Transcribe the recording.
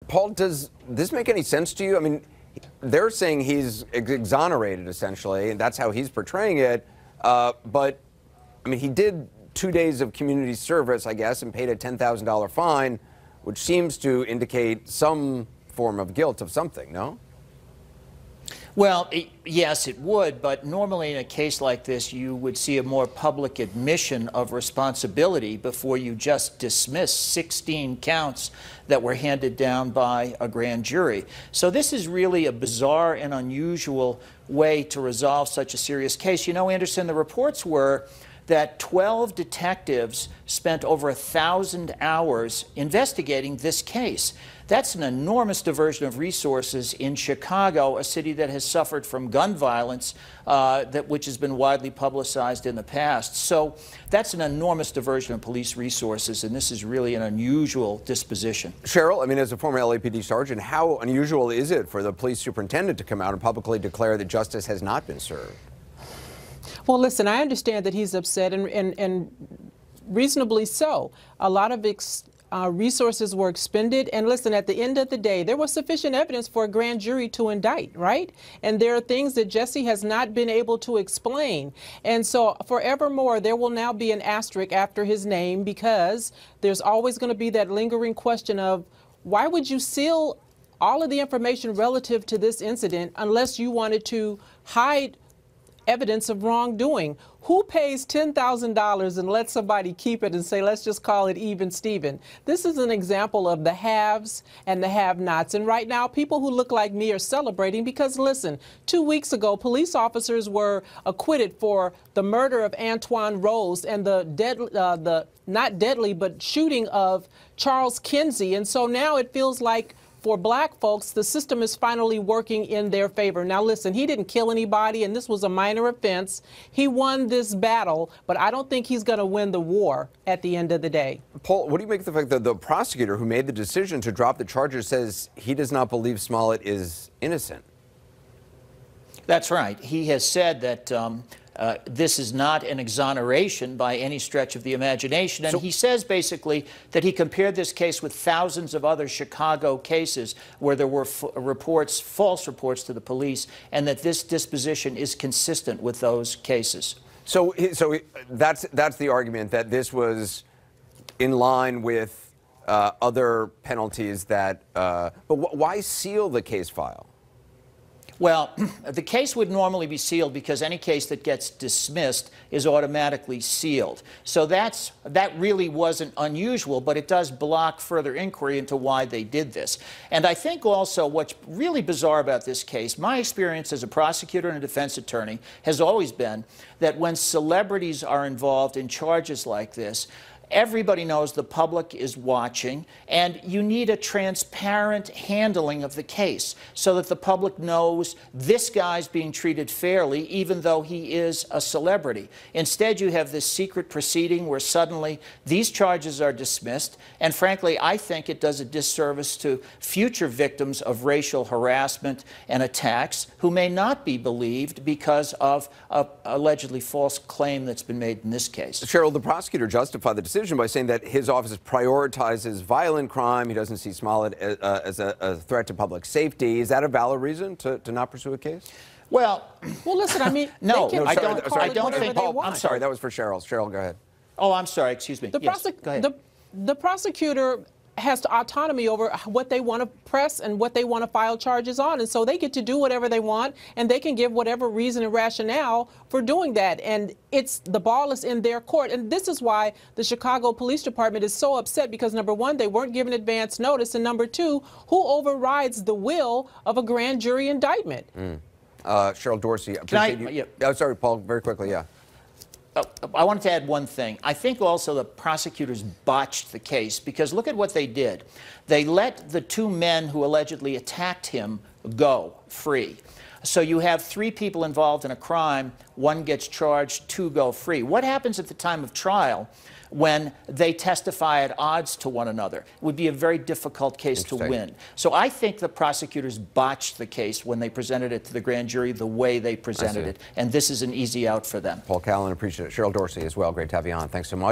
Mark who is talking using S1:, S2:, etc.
S1: Paul, does this make any sense to you? I mean, they're saying he's exonerated, essentially, and that's how he's portraying it. But, I mean, he did 2 days of community service, I guess, and paid a $10,000 fine, which seems to indicate some form of guilt of something, no?
S2: Well, yes, it would, but normally in a case like this, you would see a more public admission of responsibility before you just dismiss 16 counts that were handed down by a grand jury. So this is really a bizarre and unusual way to resolve such a serious case. You know, Anderson, the reports were that 12 detectives spent over 1,000 hours investigating this case. That's an enormous diversion of resources in Chicago, a city that has suffered from gun violence, which has been widely publicized in the past. So that's an enormous diversion of police resources, and this is really an unusual disposition.
S1: Cheryl, I mean, as a former LAPD sergeant, how unusual is it for the police superintendent to come out and publicly declare that justice has not been served?
S3: Well, listen, I understand that he's upset, and reasonably so. A lot of resources were expended, and listen, at the end of the day, there was sufficient evidence for a grand jury to indict, right? And there are things that Jussie has not been able to explain. And so forevermore, there will now be an asterisk after his name, because there's always going to be that lingering question of, why would you seal all of the information relative to this incident unless you wanted to hide evidence of wrongdoing? Who pays $10,000 and lets somebody keep it and say, let's just call it even Steven? This is an example of the haves and the have-nots. And right now, people who look like me are celebrating because, listen, 2 weeks ago, police officers were acquitted for the murder of Antoine Rose and the not deadly, but shooting of Charles Kinsey. And so now it feels like, for black folks, the system is finally working in their favor. Now, listen, he didn't kill anybody, and this was a minor offense. He won this battle, but I don't think he's going to win the war at the end of the day.
S1: Paul, what do you make of the fact that the prosecutor who made the decision to drop the charges says he does not believe Smollett is innocent?
S2: That's right. He has said that this is not an exoneration by any stretch of the imagination. And he says basically that he compared this case with thousands of other Chicago cases where there were false reports to the police, and that this disposition is consistent with those cases.
S1: So that's the argument, that this was in line with other penalties that, but why seal the case file?
S2: Well, the case would normally be sealed because any case that gets dismissed is automatically sealed. So that really wasn't unusual, but it does block further inquiry into why they did this. And I think also what's really bizarre about this case, my experience as a prosecutor and a defense attorney has always been that when celebrities are involved in charges like this, everybody knows the public is watching, and you need a transparent handling of the case so that the public knows this guy's being treated fairly, even though he is a celebrity. Instead, you have this secret proceeding where suddenly these charges are dismissed, and frankly, I think it does a disservice to future victims of racial harassment and attacks who may not be believed because of an allegedly false claim that's been made in this case.
S1: Cheryl, the prosecutor justified the decision by saying that his office prioritizes violent crime. He doesn't see Smollett as a threat to public safety. Is that a valid reason to not pursue a case?
S2: Well,
S3: listen, I mean,
S2: no,
S3: I
S2: don't think.
S1: Paul, I'm sorry, that was for Cheryl. Cheryl, go ahead.
S2: Oh, I'm sorry, excuse me. Yes, go ahead.
S3: The prosecutor has autonomy over what they want to press and what they want to file charges on, and so they get to do whatever they want, and they can give whatever reason and rationale for doing that, and the ball is in their court. And this is why the Chicago Police Department is so upset, because number one, they weren't given advance notice, and number two, who overrides the will of a grand jury indictment?
S1: Cheryl Dorsey, appreciate you. Oh, sorry, Paul, very quickly, yeah.
S2: I wanted to add one thing. I think also the prosecutors botched the case, because look at what they did. They let the two men who allegedly attacked him go free. So you have 3 people involved in a crime, 1 gets charged, 2 go free. What happens at the time of trial when they testify at odds to one another? It would be a very difficult case to win. So I think the prosecutors botched the case when they presented it to the grand jury the way they presented it, and this is an easy out for them.
S1: Paul Callan, appreciate it. Cheryl Dorsey as well, great to have you on. Thanks so much.